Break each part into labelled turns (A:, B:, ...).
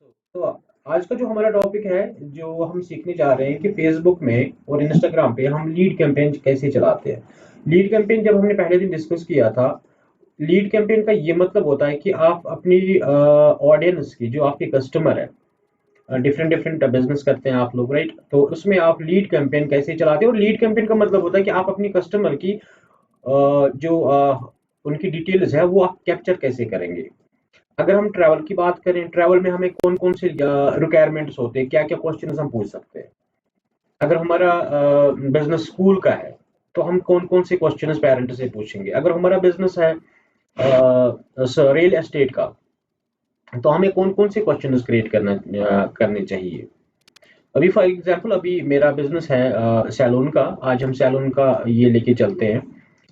A: तो आज का जो हमारा टॉपिक है, जो हम सीखने जा रहे हैं कि फेसबुक में और इंस्टाग्राम पे हम लीड कैंपेन कैसे चलाते हैं। लीड कैंपेन जब हमने पहले दिन डिस्कस किया था, लीड कैंपेन का ये मतलब होता है कि आप अपनी ऑडियंस की, जो आपके कस्टमर है, डिफरेंट डिफरेंट बिजनेस करते हैं आप लोग, राइट? तो उसमें आप लीड कैंपेन कैसे चलाते हैं, और लीड कैंपेन का मतलब होता है कि आप अपनी कस्टमर की जो उनकी डिटेल्स है वो आप कैप्चर कैसे करेंगे। अगर हम ट्रैवल की बात करें, ट्रैवल में हमें कौन कौन से रिक्वायरमेंट्स होते हैं, क्या क्या क्वेश्चन हम पूछ सकते हैं। अगर हमारा बिजनेस स्कूल का है, तो हम कौन कौन से क्वेश्चन पेरेंट से पूछेंगे। अगर हमारा बिजनेस है रियल एस्टेट का, तो हमें कौन कौन से क्वेश्चन क्रिएट करने चाहिए। अभी फॉर एग्जांपल, अभी मेरा बिजनेस है सैलून का। आज हम सैलून का ये लेके चलते हैं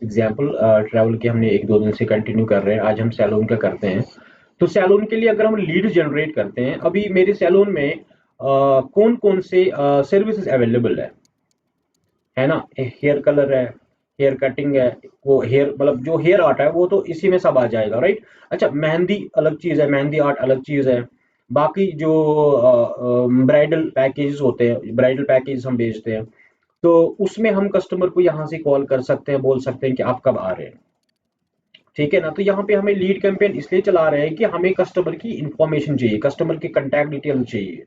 A: एग्जांपल। ट्रैवल के हमने एक दो दिन से कंटिन्यू कर रहे हैं, आज हम सैलून का करते हैं। तो सैलून के लिए अगर हम लीड जनरेट करते हैं, अभी मेरे सैलून में कौन कौन से सर्विसेज अवेलेबल है ना। हेयर कलर है, हेयर कटिंग है, वो हेयर मतलब जो हेयर आर्ट है वो तो इसी में सब आ जाएगा, राइट? अच्छा, मेहंदी अलग चीज है, मेहंदी आर्ट अलग चीज है। बाकी जो ब्राइडल पैकेजेस होते हैं, ब्राइडल पैकेज हम बेचते हैं, तो उसमें हम कस्टमर को यहाँ से कॉल कर सकते हैं, बोल सकते हैं कि आप कब आ रहे हैं। ठीक है ना। तो यहाँ पे हमें लीड कैंपेन इसलिए चला रहे हैं कि हमें कस्टमर की इंफॉर्मेशन चाहिए, कस्टमर की कांटेक्ट डिटेल चाहिए।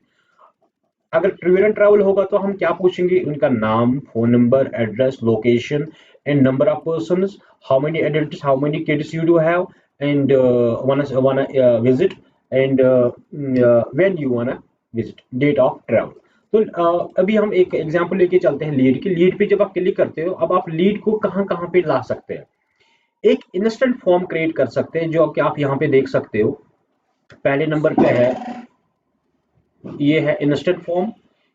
A: अगर टूर एंड ट्रैवल होगा तो हम क्या पूछेंगे, उनका नाम, phone number, address, location and number of persons, how many adults, how many kids you do have, and wanna visit, and when you wanna visit, date of travel. तो अभी हम एक एग्जांपल लेके चलते हैं लीड की। लीड पे जब आप क्लिक करते हो, अब आप लीड को कहाँ कहाँ पे ला सकते हैं। एक इंस्टेंट फॉर्म क्रिएट कर सकते हैं, जो कि आप यहाँ पे देख सकते हो। पहले नंबर पे है, ये है इंस्टेंट फॉर्म,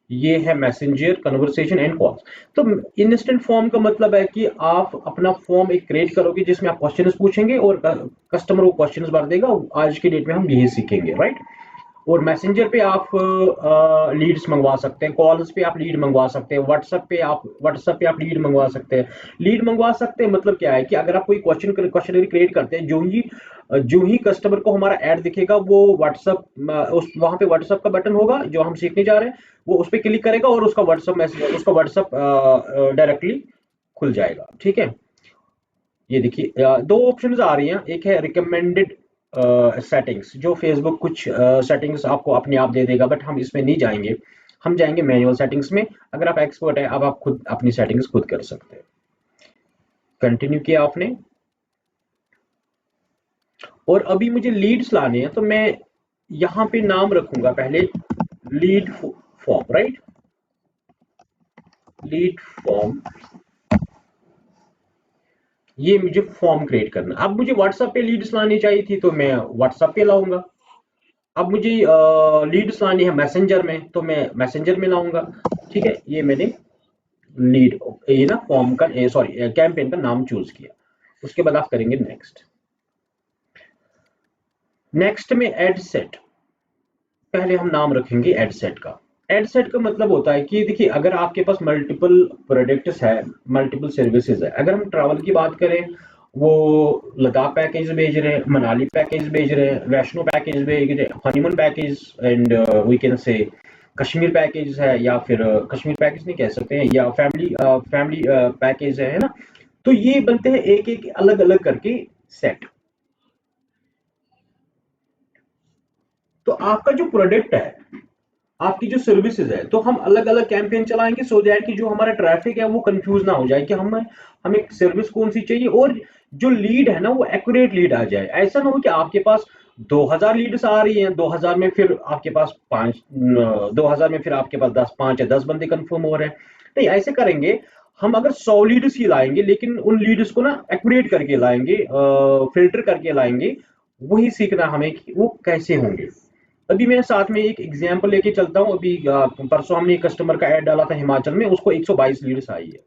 A: ये है मैसेंजर, कन्वर्सेशन एंड कॉल्स। तो इंस्टेंट फॉर्म का मतलब है कि आप अपना फॉर्म एक क्रिएट करोगे जिसमें आप क्वेश्चंस पूछेंगे और कस्टमर वो क्वेश्चंस भर देगा। आज की डेट में हम यही सीखेंगे, राइट? और मैसेंजर पे आप लीड्स मंगवा सकते हैं, कॉल्स पे आप लीड मंगवा सकते हैं, व्हाट्सएप पे आप लीड मंगवा सकते हैं। लीड मंगवा सकते हैं मतलब क्या है कि अगर आप कोई क्वेश्चनरी क्रिएट करते हैं, जो ही कस्टमर को हमारा ऐड दिखेगा, वो व्हाट्सएप उस वहां पे व्हाट्सएप का बटन होगा जो हम सीखने जा रहे हैं, वो उस पर क्लिक करेगा और उसका व्हाट्सएप डायरेक्टली खुल जाएगा। ठीक है। ये देखिए, दो ऑप्शंस आ रही हैं। एक है रिकमेंडेड सेटिंग्स, जो फेसबुक कुछ सेटिंग्स आपको अपने आप दे देगा, बट हम इसमें नहीं जाएंगे। हम जाएंगे मैनुअल सेटिंग्स में। अगर आप एक्सपर्ट है, अब आप खुद अपनी सेटिंग्स खुद कर सकते हैं। कंटिन्यू किया आपने, और अभी मुझे लीड्स लाने हैं, तो मैं यहाँ पे नाम रखूंगा पहले, lead form, right? Lead form, ये मुझे फॉर्म क्रिएट करना। अब मुझे व्हाट्सएप पे लीड्स लानी चाहिए थी, तो मैं व्हाट्सएप पे लाऊंगा। अब मुझे लीड्स लानी है मैसेंजर में, तो मैं मैसेंजर में लाऊंगा। ठीक है, ये मैंने लीड, ये ना फॉर्म का, सॉरी, कैंपेन का नाम चूज किया। उसके बाद आप करेंगे नेक्स्ट। नेक्स्ट में एड सेट, पहले हम नाम रखेंगे एड सेट का। एड सेट का मतलब होता है कि देखिए, अगर आपके पास मल्टीपल प्रोडक्ट्स है, मल्टीपल सर्विसेज है। अगर हम ट्रैवल की बात करें, वो लद्दाख पैकेज भेज रहे हैं, मनाली पैकेज भेज रहे हैं, वैष्णो पैकेज भेज रहे हैं, honeymoon package, and we can say Kashmir package है, या फिर कश्मीर पैकेज नहीं कह सकते हैं, या फैमिली पैकेज है ना। तो ये बनते हैं एक एक अलग अलग करके सेट। तो आपका जो प्रोडक्ट है, आपकी जो सर्विसेज है, तो हम अलग अलग कैंपेन चलाएंगे, सो दैट कि जो हमारा ट्रैफिक है वो कंफ्यूज ना हो जाए कि हमें सर्विस कौन सी चाहिए, और जो लीड है ना वो एक्यूरेट लीड आ जाए। ऐसा ना हो कि आपके पास 2000 लीड्स आ रही हैं, 2000 में फिर आपके पास 2000 में फिर आपके पास 5 या 10 बंदे कंफर्म हो रहे हैं। नहीं, ऐसे करेंगे। हम अगर 100 लीड्स ही लाएंगे, लेकिन उन लीड्स को ना एक्यूरेट करके लाएंगे, फिल्टर करके लाएंगे। वही सीखना हमें कि वो कैसे होंगे। अभी मैं साथ में एक एग्जांपल लेके चलता हूँ। अभी परसों हमने एक कस्टमर का ऐड डाला था हिमाचल में, उसको 122 लीड्स आई है,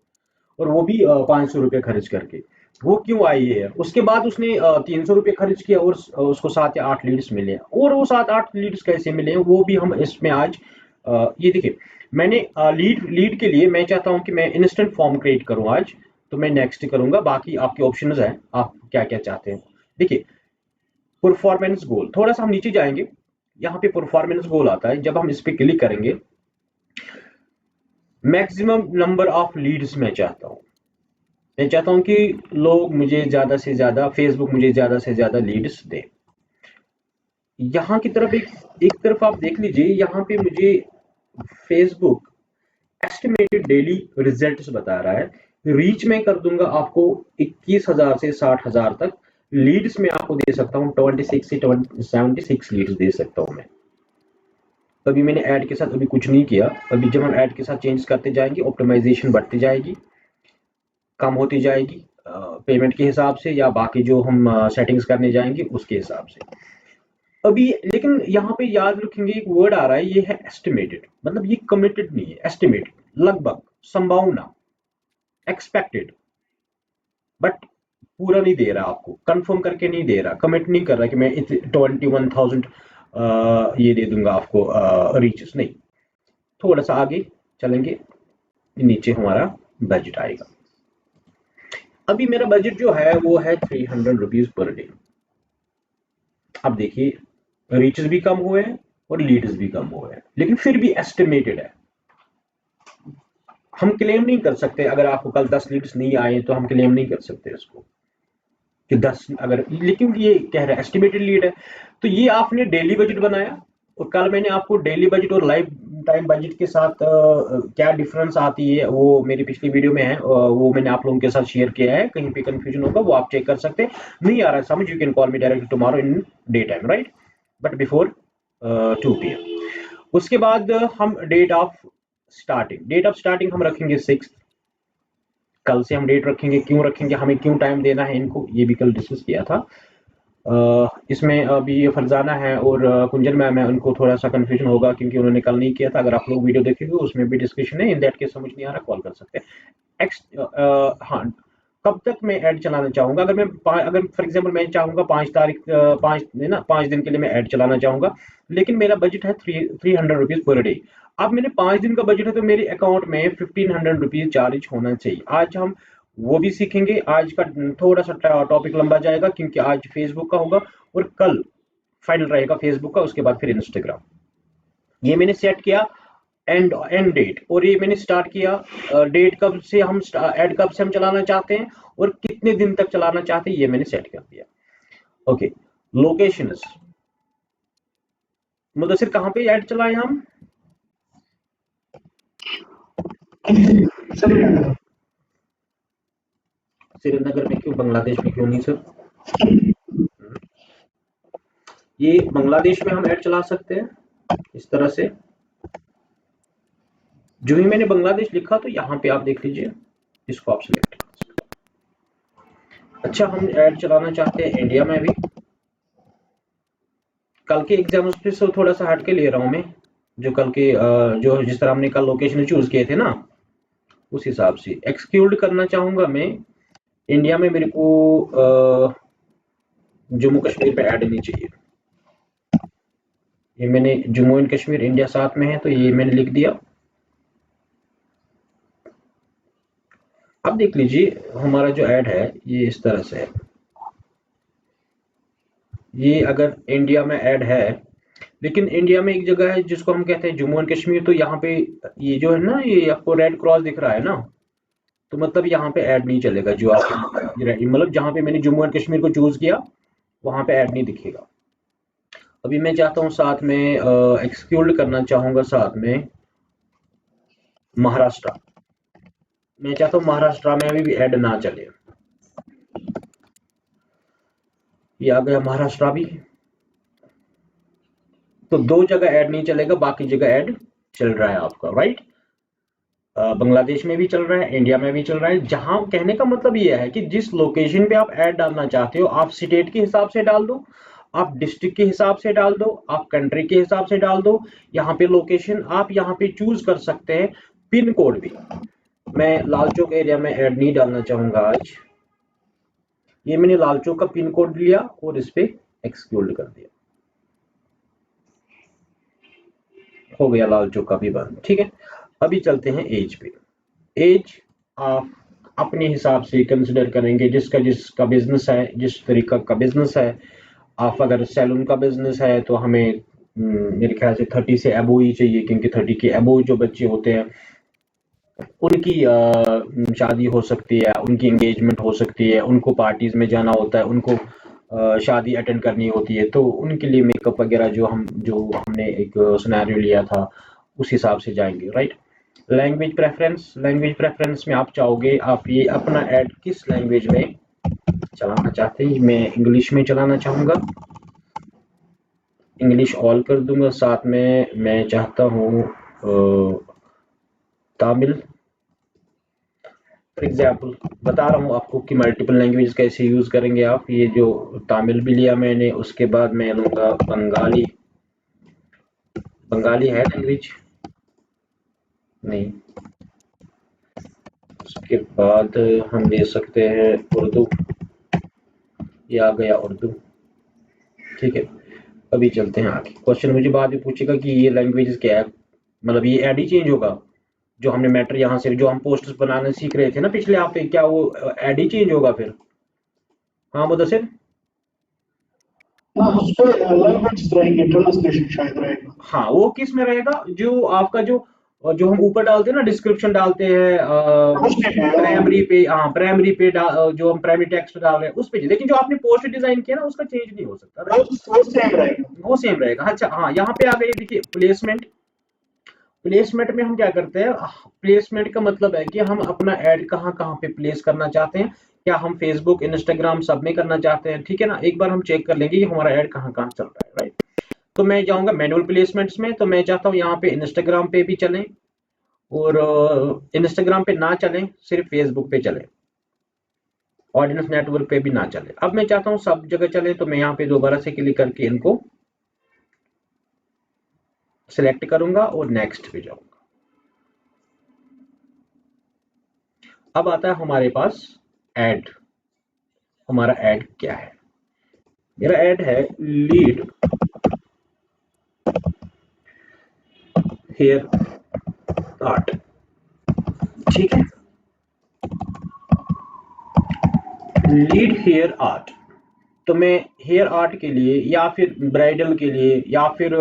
A: और वो भी 500 रुपये खर्च करके। वो क्यों आई है? उसके बाद उसने 300 रुपये खर्च किया, और उसको 7 या 8 लीड्स मिले हैं। और वो 7-8 लीड्स कैसे मिले हैं, वो भी हम इसमें आज ये देखिए। मैंने लीड लीड के लिए मैं चाहता हूँ कि मैं इंस्टेंट फॉर्म क्रिएट करूँ आज। तो मैं नेक्स्ट करूंगा, बाकी आपके ऑप्शंस है, आप क्या क्या चाहते हैं। देखिए, परफॉर्मेंस गोल, थोड़ा सा हम नीचे जाएंगे। यहाँ पे परफॉर्मेंस गोल आता है। जब हम इस पे क्लिक करेंगे, मैक्सिमम नंबर ऑफ लीड्स मैं चाहता हूँ। मैं चाहता हूँ कि लोग मुझे ज्यादा से ज्यादा, फेसबुक मुझे ज्यादा से ज्यादा लीड्स दे। यहाँ की तरफ एक तरफ आप देख लीजिए, यहाँ पे मुझे फेसबुक एस्टिमेटेड डेली रिजल्ट्स बता रहा है। रीच में कर दूंगा आपको 21,000 से 60,000 तक। लीड्स में आपको दे सकता हूँ 26 से 76 लीड्स दे सकता हूँ मैं। अभी मैंने ऐड के साथ अभी कुछ नहीं किया। अभी जब हम ऐड के साथ चेंज करते जाएंगे, ऑप्टिमाइजेशन बढ़ती जाएगी, कम होती जाएगी पेमेंट के हिसाब से, या बाकी जो हम सेटिंग्स करने जाएंगे उसके हिसाब से। अभी लेकिन यहाँ पे याद रखेंगे, एक वर्ड आ रहा है, ये है एस्टिमेटेड। मतलब ये कमिटेड नहीं है, एस्टिमेटेड, लगभग, संभावना, एक्सपेक्टेड, बट पूरा नहीं दे रहा आपको, कंफर्म करके नहीं दे रहा, कमिट नहीं कर रहा कि मैं 21,000 ये दे दूंगा आपको रीचेस, नहीं। थोड़ा सा आगे चलेंगे, नीचे हमारा बजट आएगा। अभी मेरा बजट जो है वो है 300 रुपीज पर डे। अब देखिए, रीचेस भी कम हुए हैं और लीड्स भी कम हुए हैं, लेकिन फिर भी एस्टिमेटेड है। हम क्लेम नहीं कर सकते, अगर आपको कल 10 लीड्स नहीं आए तो हम क्लेम नहीं कर सकते इसको कि 10 अगर, लेकिन ये कह रहा है एस्टिमेटेड लीड है। तो ये आपने डेली बजट बनाया, और कल मैंने आपको डेली बजट और लाइफ टाइम बजट के साथ क्या डिफरेंस आती है वो मेरी पिछली वीडियो में है, वो मैंने आप लोगों के साथ शेयर किया है। कहीं पे कंफ्यूजन होगा वो आप चेक कर सकते हैं। नहीं आ रहा है समझ, you can call me directly tomorrow in day time, right, but before 2 PM। उसके बाद हम डेट ऑफ स्टार्टिंग हम रखेंगे 6। कल से हम डेट रखेंगे। क्यों रखेंगे, हमें क्यों टाइम देना है इनको, ये भी कल डिस्कस किया था। इसमें अभी फरजाना है और कुंजन मैम है, उनको थोड़ा सा कंफ्यूजन होगा क्योंकि उन्होंने कल नहीं किया था। अगर आप लोग वीडियो देखेंगे उसमें भी डिस्कशन है। इन दैट केस समझ नहीं आ रहा, कॉल कर सकते हैं। हाँ, कब तक मैं ऐड चलाना चाहूंगा, अगर फॉर एग्जांपल मैं चाहूंगा 5 तारीख, 5 दिन के लिए मैं ऐड चलाना चाहूंगा, लेकिन मेरा बजट है 300 रुपीज पर डे। अब मेरे 5 दिन का बजट है तो मेरे अकाउंट में 1500 रुपीज चार्ज होना चाहिए। आज हम वो भी सीखेंगे। आज का थोड़ा सा टॉपिक लंबा जाएगा क्योंकि आज फेसबुक का होगा और कल फाइनल रहेगा फेसबुक का, उसके बाद फिर इंस्टाग्राम। ये मैंने सेट किया एंड डेट, और ये मैंने स्टार्ट किया डेट कब से हम ऐड कब से हम चलाना चाहते हैं और कितने दिन तक चलाना चाहते हैं, ये मैंने सेट कर दिया। ओके, लोकेशंस, मुदस्सिर कहाँ पे ऐड चलाए हम? श्रीनगर में क्यों, बांग्लादेश में क्यों नहीं सर? ये बांग्लादेश में हम ऐड चला सकते हैं इस तरह से। जो ही मैंने बांग्लादेश लिखा तो यहाँ पे आप देख लीजिए, इसको आप सिलेक्ट कर सकते हैं। अच्छा, हम ऐड चलाना चाहते हैं इंडिया में भी। कल के एग्जाम्स पे से थोड़ा सा हट के ले रहा हूँ मैं, जो कल के जो जिस तरह हमने कल लोकेशन चूज किए थे ना, उस हिसाब से एक्सक्लूड करना चाहूंगा मैं। इंडिया में मेरे को जम्मू कश्मीर पे ऐड नहीं चाहिए। ये मैंने जम्मू एंड कश्मीर इंडिया साथ में है तो ये मैंने लिख दिया। अब देख लीजिए हमारा जो ऐड है ये इस तरह से है। ये अगर इंडिया में ऐड है, लेकिन इंडिया में एक जगह है जिसको हम कहते हैं जम्मू एंड कश्मीर, तो यहाँ पे ये जो है ना, ये आपको रेड क्रॉस दिख रहा है ना, तो मतलब यहाँ पे ऐड नहीं चलेगा। जो आप मतलब जहाँ पे मैंने जम्मू एंड कश्मीर को चूज किया वहां पे ऐड नहीं दिखेगा। अभी मैं चाहता हूँ साथ में एक्सक्लूड करना चाहूंगा साथ में महाराष्ट्र। मैं चाहता हूँ महाराष्ट्र में अभी भी ऐड ना चले। ये आ गया महाराष्ट्र भी, तो 2 जगह ऐड नहीं चलेगा, बाकी जगह ऐड चल रहा है आपका, राइट। बांग्लादेश में भी चल रहा है, इंडिया में भी चल रहा है। जहां कहने का मतलब ये है कि जिस लोकेशन पे आप ऐड डालना चाहते हो, आप स्टेट के हिसाब से डाल दो, आप डिस्ट्रिक्ट के हिसाब से डाल दो, आप कंट्री के हिसाब से डाल दो। यहाँ पे लोकेशन आप यहाँ पे चूज कर सकते हैं, पिन कोड भी। मैं लाल चौक एरिया में ऐड नहीं डालना चाहूंगा आज। ये मैंने लाल चौक का पिन कोड लिया और इस पे एक्सक्लूड कर दिया, हो गया लाल चौक का भी बंद, ठीक है। अभी चलते हैं एज पे। एज आप अपने हिसाब से कंसिडर करेंगे, जिसका बिजनेस है, जिस तरीका का बिजनेस है। आप अगर सैलून का बिजनेस है तो हमें मेरे ख्याल से 30 से अबो ही चाहिए, क्योंकि 30 के अबो जो बच्चे होते हैं उनकी शादी हो सकती है, उनकी एंगेजमेंट हो सकती है, उनको पार्टीज में जाना होता है, उनको शादी अटेंड करनी होती है, तो उनके लिए मेकअप वगैरह जो हमने एक सिनेरियो लिया था उस हिसाब से जाएंगे, राइट। लैंग्वेज प्रेफरेंस में आप चाहोगे, आप ये अपना ऐड किस लैंग्वेज में चलाना चाहते हैं। मैं इंग्लिश में चलाना चाहूँगा, इंग्लिश ऑल कर दूंगा। साथ में मैं चाहता हूँ तमिल। फॉर एग्जाम्पल बता रहा हूँ आपको कि मल्टीपल लैंग्वेज कैसे यूज करेंगे आप। ये जो तमिल भी लिया मैंने, उसके बाद मैं लूंगा बंगाली। बंगाली है लैंग्वेज? नहीं। उसके बाद हम ले सकते हैं उर्दू। ये आ गया उर्दू, ठीक है। अभी चलते हैं आगे। क्वेश्चन मुझे बाद में पूछेगा कि ये लैंग्वेज क्या है, मतलब ये ऐड ही चेंज होगा। जो हमने मैटर यहाँ से जो हम पोस्टर्स बनाने सीख रहे थे ना पिछले हफ्ते, क्या वो ऐड ही चेंज होगा फिर? हाँ मुदस्सिर।
B: ना उस पे लैंग्वेज रहेंगे, ट्रांसलेशन शायद रहेगा।
A: हाँ वो किस में रहेगा, जो आपका जो हम ऊपर डालते हैं ना, डिस्क्रिप्शन डालते हैं
B: उसके पे
A: प्राइमरी पे। हाँ प्राइमरी पे जो हम प्राइमरी टेक्स्ट डाल रहे हैं उस पे, लेकिन जो आपने पोस्ट डिजाइन किया ना उसका चेंज नहीं हो सकता, राइट।
B: वो सेम रहेगा।
A: वो सेम रहेगा। अच्छा हाँ, यहाँ पे आ गई देखिए प्लेसमेंट। प्लेसमेंट में हम क्या करते हैं, प्लेसमेंट का मतलब है कि हम अपना ऐड कहाँ कहाँ पे प्लेस करना चाहते हैं। क्या हम फेसबुक इंस्टाग्राम सब में करना चाहते हैं, ठीक है ना। एक बार हम चेक कर लेंगे कि हमारा ऐड कहाँ कहाँ चल रहा है, राइट। तो मैं जाऊंगा मैनुअल प्लेसमेंट्स में, तो मैं चाहता हूँ यहाँ पे इंस्टाग्राम पे भी चलें, और इंस्टाग्राम पे ना चलें, सिर्फ फेसबुक पे चलें, ऑडियंस नेटवर्क पे भी ना चले। अब मैं चाहता हूँ सब जगह चले, तो मैं यहाँ पे दोबारा से क्लिक करके इनको सिलेक्ट करूंगा और नेक्स्ट पे जाऊंगा। अब आता है हमारे पास ऐड। हमारा ऐड क्या है? मेरा ऐड है लीड हेयर आर्ट, ठीक है। Lead hair art. तो मैं हेयर आर्ट के लिए या फिर ब्राइडल के लिए या फिर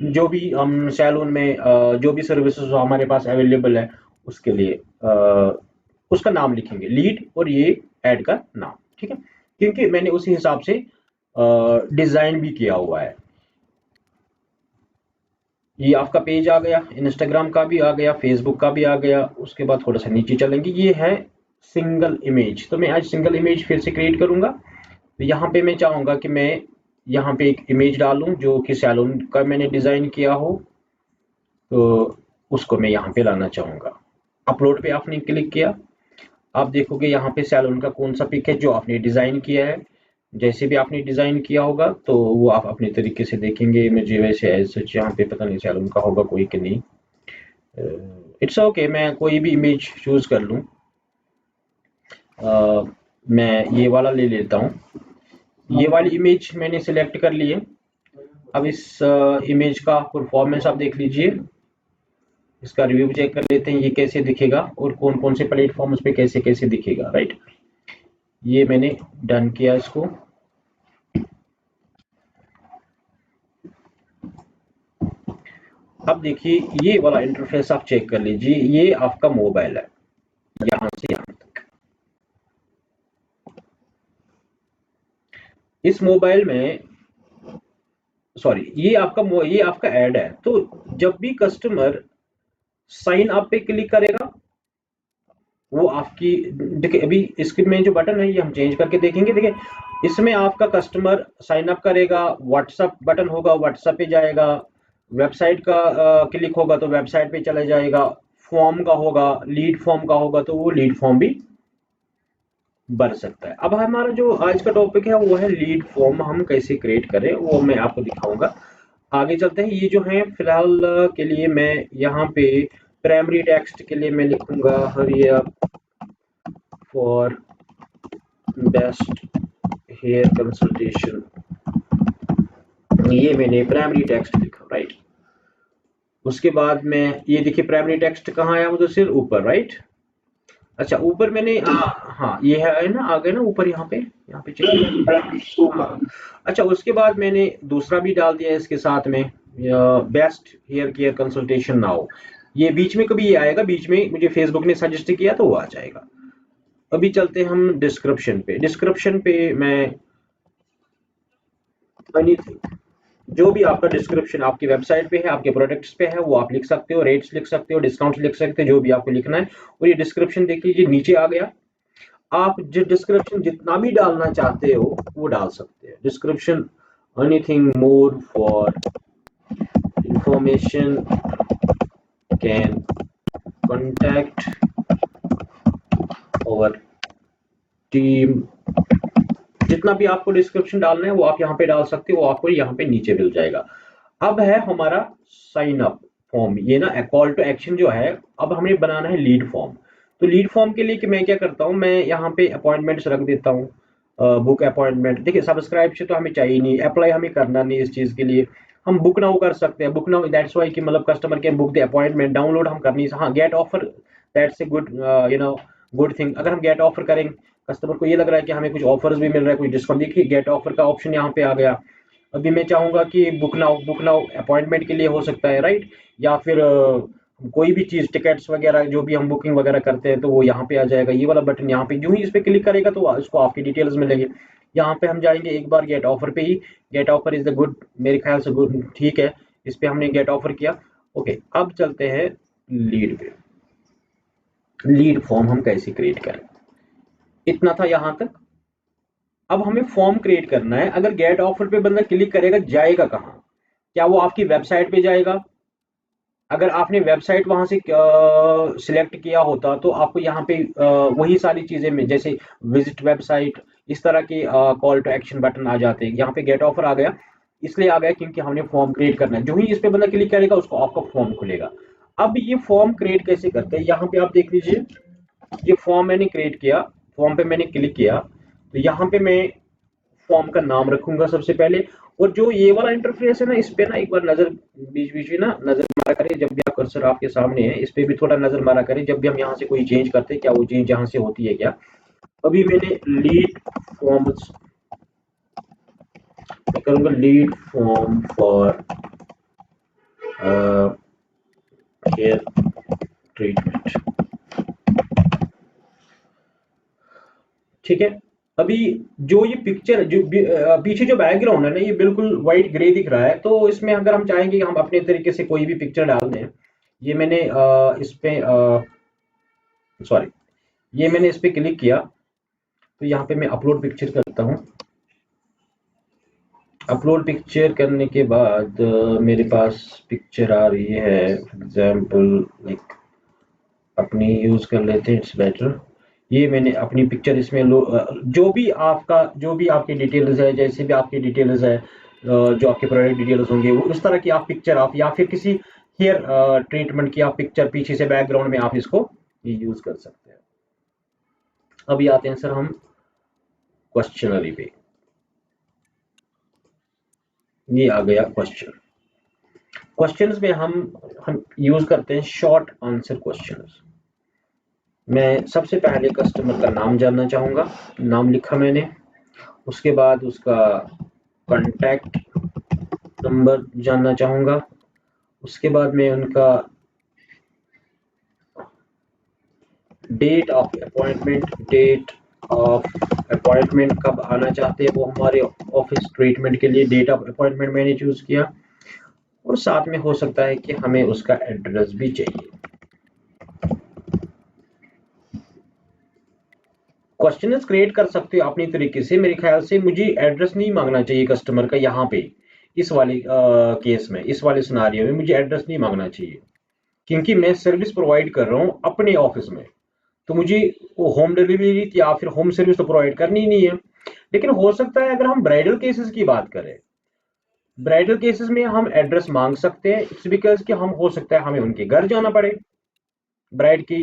A: जो भी हम सैलून में जो भी सर्विसेज हमारे पास अवेलेबल है उसके लिए उसका नाम लिखेंगे लीड, और ये ऐड का नाम, ठीक है। क्योंकि मैंने उसी हिसाब से डिजाइन भी किया हुआ है। ये आपका पेज आ गया, इंस्टाग्राम का भी आ गया, फेसबुक का भी आ गया। उसके बाद थोड़ा सा नीचे चलेंगे, ये है सिंगल इमेज। तो मैं आज सिंगल इमेज फिर से क्रिएट करूंगा। तो यहाँ पे मैं चाहूंगा कि मैं यहाँ पे एक इमेज डालूं जो कि सैलून का मैंने डिजाइन किया हो, तो उसको मैं यहाँ पे लाना चाहूंगा। अपलोड पे आपने क्लिक किया, आप देखोगे यहाँ पे सैलून का कौन सा पिक है जो आपने डिजाइन किया है। जैसे भी आपने डिजाइन किया होगा तो वो आप अपने तरीके से देखेंगे। मुझे वैसे एज सच यहाँ पे पता नहीं सैलून का होगा कोई कि नहीं। इट्स ओके, मैं कोई भी इमेज चूज कर लूँ। मैं ये वाला ले लेता हूँ। ये वाली इमेज मैंने सिलेक्ट कर ली है। अब इस इमेज का परफॉर्मेंस आप देख लीजिए, इसका रिव्यू चेक कर लेते हैं ये कैसे दिखेगा और कौन कौन से प्लेटफॉर्म्स पे कैसे कैसे दिखेगा, राइट। ये मैंने डन किया इसको। अब देखिए ये वाला इंटरफेस आप चेक कर लीजिए, ये आपका मोबाइल है यहां से यहां तक। इस मोबाइल में सॉरी, ये आपका ऐड है। तो जब भी कस्टमर साइन अप पे क्लिक करेगा, वो आपकी देखिए अभी स्क्रीन में जो बटन है ये हम चेंज करके देखेंगे। देखिए इसमें आपका कस्टमर साइन अप करेगा, व्हाट्सअप बटन होगा व्हाट्सअप पे जाएगा, वेबसाइट का क्लिक होगा तो वेबसाइट पे चला जाएगा, फॉर्म का होगा, लीड फॉर्म का होगा तो वो लीड फॉर्म भी भर सकता है। अब हमारा जो आज का टॉपिक है वो है लीड फॉर्म हम कैसे क्रिएट करें, वो मैं आपको दिखाऊंगा। आगे चलते हैं। ये जो है फिलहाल के लिए मैं यहाँ पे प्राइमरी टेक्स्ट के लिए मैं लिखूंगा hurry up for best hair consultation. ये मैंने प्राइमरी टेक्स्ट लिखा, राइट। उसके बाद में ये देखिए प्राइमरी टेक्स्ट कहाँ आया, मुझे सिर्फ ऊपर, राइट। अच्छा ऊपर मैंने हाँ ये है ना, आ गए ना ऊपर यहाँ पे यहाँ पे चेक। हाँ, अच्छा उसके बाद मैंने दूसरा भी डाल दिया इसके साथ में, best hair care consultation now. ये बीच में कभी ये आएगा, बीच में मुझे फेसबुक ने सजेस्ट किया तो वो आ जाएगा। अभी चलते हैं हम डिस्क्रिप्शन पे। डिस्क्रिप्शन पे मैं एनीथिंग, जो भी आपका डिस्क्रिप्शन आपकी वेबसाइट पे है, आपके प्रोडक्ट्स पे है, वो आप लिख सकते हो, रेट्स लिख सकते हो, डिस्काउंट्स लिख सकते हो, जो भी आपको लिखना है। और ये डिस्क्रिप्शन देख लीजिए नीचे आ गया। आप जो डिस्क्रिप्शन जितना भी डालना चाहते हो वो डाल सकते हैं। Description anything more for information can contact और टीम। जितना भी आपको डिस्क्रिप्शन डालना है वो आप यहाँ पे डाल सकते हो, वो आपको यहाँ पे नीचे मिल जाएगा। अब है हमारा साइन अप फॉर्म, ये ना कॉल टू एक्शन जो है, अब हमें बनाना है लीड फॉर्म। तो लीड फॉर्म के लिए कि मैं क्या करता हूँ, मैं यहाँ पे अपॉइंटमेंट्स रख देता हूँ, बुक अपॉइंटमेंट। देखिए सब्सक्राइब से तो हमें चाहिए नहीं, अप्लाई हमें करना नहीं इस चीज़ के लिए। हम बुक नाउ कर सकते हैं, बुक नाउ दैट्स वाई कि मतलब customer can book the appointment, download हम करनी। हाँ, get offer that's a good good thing. अगर हम गेट ऑफर करेंगे, कस्टमर को ये लग रहा है कि हमें कुछ ऑफर्स भी मिल रहा है, कुछ डिस्काउंट, देखिए गेट ऑफर का ऑप्शन यहाँ पे आ गया। अभी मैं चाहूंगा कि बुक नाउ अपॉइंटमेंट के लिए हो सकता है, राइट, या फिर कोई भी चीज टिकट्स वगैरह जो भी हम बुकिंग वगैरह करते हैं तो वो यहाँ पे आ जाएगा। ये वाला बटन यहाँ पे जो ही इस पे क्लिक करेगा तो इसको आपकी डिटेल्स मिलेंगे। यहाँ पे हम जाएंगे एक बार गेट ऑफर पे ही, gate offer is the good, मेरे ख्याल से गुड, ठीक है। इस पे हमने गेट ऑफर किया। ओके, अब चलते हैं लीड पे। लीड फॉर्म हम कैसे क्रिएट करें, इतना था यहाँ तक। अब हमें फॉर्म क्रिएट करना है। अगर गेट ऑफर पे बंदा क्लिक करेगा, जाएगा कहाँ? क्या वो आपकी वेबसाइट पे जाएगा? अगर आपने वेबसाइट वहां से सिलेक्ट किया होता तो आपको यहाँ पे वही सारी चीजें में, जैसे विजिट वेबसाइट, इस तरह के कॉल टू एक्शन बटन आ जाते हैं। यहाँ पे गेट ऑफर आ गया, इसलिए आ गया क्योंकि हमने फॉर्म क्रिएट करना है। जो ही इस पे बंदा क्लिक करेगा उसको आपका फॉर्म खुलेगा। अब ये फॉर्म क्रिएट कैसे करते हैं, यहाँ पे आप देख लीजिए, ये फॉर्म मैंने क्रिएट किया, फॉर्म पे मैंने क्लिक किया, तो यहाँ पे मैं फॉर्म का नाम रखूंगा सबसे पहले। और जो ये वाला इंटरफेस है ना, इस पे ना एक बार नजर बीच बीच में ना नजर मारा करें, जब भी आप कर्सर आपके सामने है इस पे भी थोड़ा नजर मारा करें, जब भी हम यहाँ से कोई चेंज करते हैं क्या वो चेंज यहाँ से होती है क्या। अभी मैंने लीड फॉर्म्स, मैं करूंगा lead form for hair treatment, ठीक है। अभी जो ये पिक्चर जो पीछे जो बैकग्राउंड है ना, ये बिल्कुल वाइट ग्रे दिख रहा है, तो इसमें अगर हम चाहेंगे कि हम अपने तरीके से कोई भी पिक्चर डाल दें, ये मैंने इस पे सॉरी, ये मैंने इस पे क्लिक किया, तो यहाँ पे मैं अपलोड पिक्चर करता हूँ। अपलोड पिक्चर करने के बाद मेरे पास पिक्चर आ रही है, फॉर एग्जाम्पल लाइक अपनी यूज कर लेते हैं, इट्स बेटर। ये मैंने अपनी पिक्चर इसमें जो भी आपकी डिटेल्स है, जैसे भी आपकी डिटेल्स है, जो आपके प्रोडक्ट डिटेल्स होंगे वो उस तरह की आप पिक्चर आप, या फिर किसी हेयर ट्रीटमेंट की आप पिक्चर पीछे से बैकग्राउंड में आप इसको यूज कर सकते हैं। अभी आते हैं सर हम क्वेश्चनरी पे। ये आ गया क्वेश्चन। क्वेश्चंस में हम यूज करते हैं शॉर्ट आंसर क्वेश्चंस। मैं सबसे पहले कस्टमर का नाम जानना चाहूंगा, नाम लिखा मैंने, उसके बाद उसका कॉन्टैक्ट नंबर जानना चाहूंगा, उसके बाद मैं उनका डेट ऑफ अपॉइंटमेंट कब आना चाहते हैं वो हमारे ऑफिस ट्रीटमेंट के लिए, डेट ऑफ अपॉइंटमेंट मैंने चूज किया। और साथ में हो सकता है कि हमें उसका एड्रेस भी चाहिए। क्वेश्चन क्रिएट कर सकते हो अपनी तरीके से। मेरे ख्याल से मुझे एड्रेस नहीं मांगना चाहिए कस्टमर का, यहाँ पे इस वाले केस में, इस वाले सिनारियो में मुझे एड्रेस नहीं मांगना चाहिए, क्योंकि मैं सर्विस प्रोवाइड कर रहा हूँ अपने ऑफिस में, तो मुझे वो होम डिलीवरी या फिर होम सर्विस तो प्रोवाइड करनी ही नहीं है। लेकिन हो सकता है अगर हम ब्राइडल केसेस की बात करें, ब्राइडल केसेस में हम एड्रेस मांग सकते हैं। इट्स बिकॉज कि हम हो सकता है हमें उनके घर जाना पड़े ब्राइड की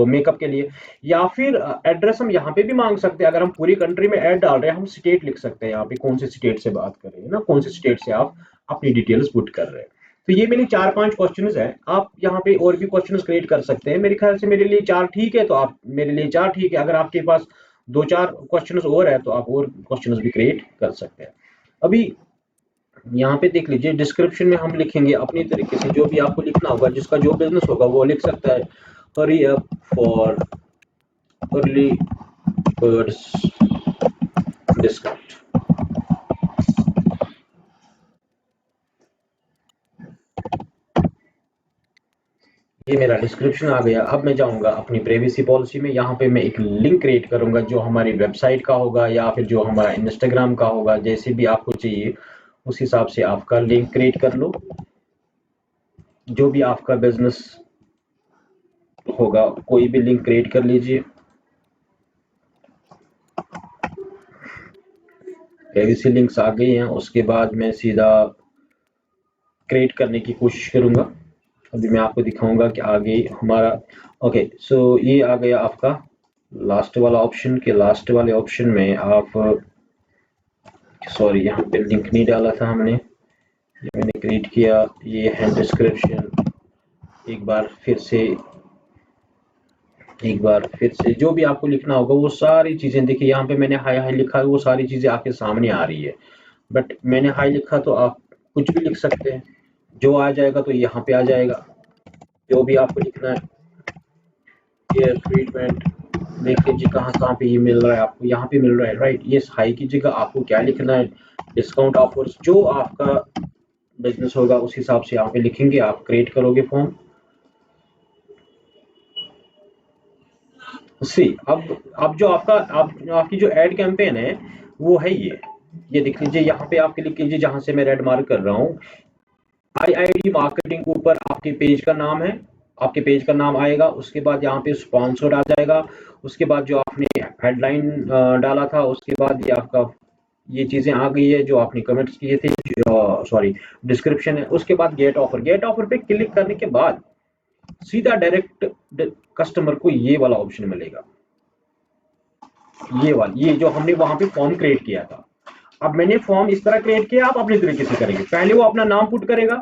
A: मेकअप के लिए, या फिर एड्रेस हम यहाँ पे भी मांग सकते हैं। अगर हम पूरी कंट्री में ऐड डाल रहे हैं, हम स्टेट लिख सकते हैं यहाँ पे, कौन से स्टेट से बात कर रहे हैं ना, कौन से स्टेट से आप अपनी डिटेल्स पुट कर रहे हैं। तो ये मेरे 4-5 क्वेश्चंस है। आप यहाँ पे और भी क्वेश्चंस क्रिएट कर सकते हैं। मेरे ख्याल से मेरे लिए 4 ठीक है, तो आप मेरे लिए 4 ठीक है। अगर आपके पास 2-4 क्वेश्चंस और है तो आप और क्वेश्चंस भी क्रिएट कर सकते हैं। अभी यहाँ पे देख लीजिए, डिस्क्रिप्शन में हम लिखेंगे अपनी तरीके से, जो भी आपको लिखना होगा, जिसका जो बिजनेस होगा वो लिख सकता है। हरी up for early birds discount. ये मेरा डिस्क्रिप्शन आ गया। अब मैं जाऊंगा अपनी प्राइवेसी पॉलिसी में, यहाँ पे मैं एक लिंक क्रिएट करूंगा जो हमारी वेबसाइट का होगा या फिर जो हमारा इंस्टाग्राम का होगा, जैसे भी आपको चाहिए उस हिसाब से आपका लिंक क्रिएट कर लो। जो भी आपका बिजनेस होगा कोई भी लिंक क्रिएट कर लीजिए। प्राइवेसी लिंक्स आ गई हैं, उसके बाद मैं सीधा क्रिएट करने की कोशिश करूंगा। अभी मैं आपको दिखाऊंगा कि आगे हमारा ओके। सो ये आ गया आपका लास्ट वाला ऑप्शन के लास्ट वाले ऑप्शन में आप सॉरी यहाँ पे लिंक नहीं डाला था हमने, ये मैंने क्रिएट किया। ये है डिस्क्रिप्शन। एक बार फिर से जो भी आपको लिखना होगा वो सारी चीजें देखिए, यहाँ पे मैंने हाई हाई लिखा है, वो सारी चीजें आपके सामने आ रही है। बट मैंने हाई लिखा तो आप कुछ भी लिख सकते हैं, जो आ जाएगा तो यहाँ पे आ जाएगा। जो भी आपको लिखना है, ये ट्रीटमेंट देख लीजिए कहाँ पे ये मिल रहा है आपको, यहाँ पे मिल रहा है राइट। ये हाई की जगह आपको क्या लिखना है, डिस्काउंट ऑफर्स, जो आपका बिजनेस होगा उस हिसाब से यहाँ पे लिखेंगे, आप क्रिएट करोगे फॉर्म। सी अब जो आपकी जो एड कैंपेन है वो है ये देख लीजिए, यहाँ पे आप क्लिक कीजिए जहां से मैं रेड मार्क कर रहा हूँ। IID मार्केटिंग के ऊपर आपके पेज का नाम है, आपके पेज का नाम आएगा। उसके बाद यहाँ पे स्पॉन्सर्ड आ जाएगा। उसके बाद जो आपने हेडलाइन डाला था, उसके बाद ये आपका ये चीजें आ गई है जो आपने कमेंट्स किए थे, सॉरी डिस्क्रिप्शन है। उसके बाद गेट ऑफर पे क्लिक करने के बाद सीधा डायरेक्ट कस्टमर को ये वाला ऑप्शन मिलेगा, ये जो हमने वहां पे फॉर्म क्रिएट किया था। अब मैंने फॉर्म इस तरह क्रिएट किया, आप अपने तरीके से करेंगे। पहले वो अपना नाम पुट करेगा,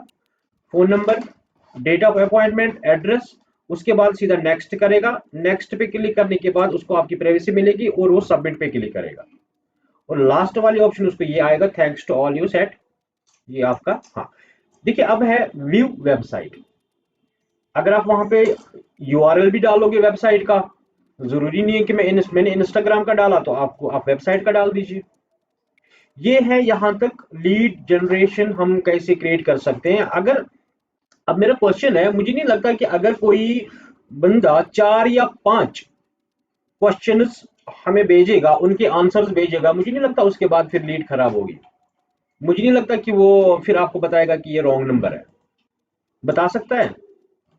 A: phone number, date of appointment, address. उसके बाद सीधा नेक्स्ट करेगा। नेक्स्ट पे क्लिक करने के बाद उसको आपकी प्राइवेसी मिलेगी और वो सबमिट पे क्लिक करेगा। और लास्ट वाली ऑप्शन उसको ये आएगा, thanks to all you set, ये आपका। हाँ देखिए, अब है व्यू वेबसाइट। अगर आप वहां पे URL भी डालोगे वेबसाइट का, जरूरी नहीं है कि मैंने इंस्टाग्राम का डाला तो आप वेबसाइट का डाल दीजिए। ये है यहाँ तक लीड जनरेशन हम कैसे क्रिएट कर सकते हैं। अगर अब मेरा क्वेश्चन है, मुझे नहीं लगता कि अगर कोई बंदा 4 या 5 क्वेश्चंस हमें भेजेगा, उनके आंसर्स भेजेगा, मुझे नहीं लगता उसके बाद फिर लीड खराब होगी। मुझे नहीं लगता कि वो फिर आपको बताएगा कि ये रॉन्ग नंबर है। बता सकता है?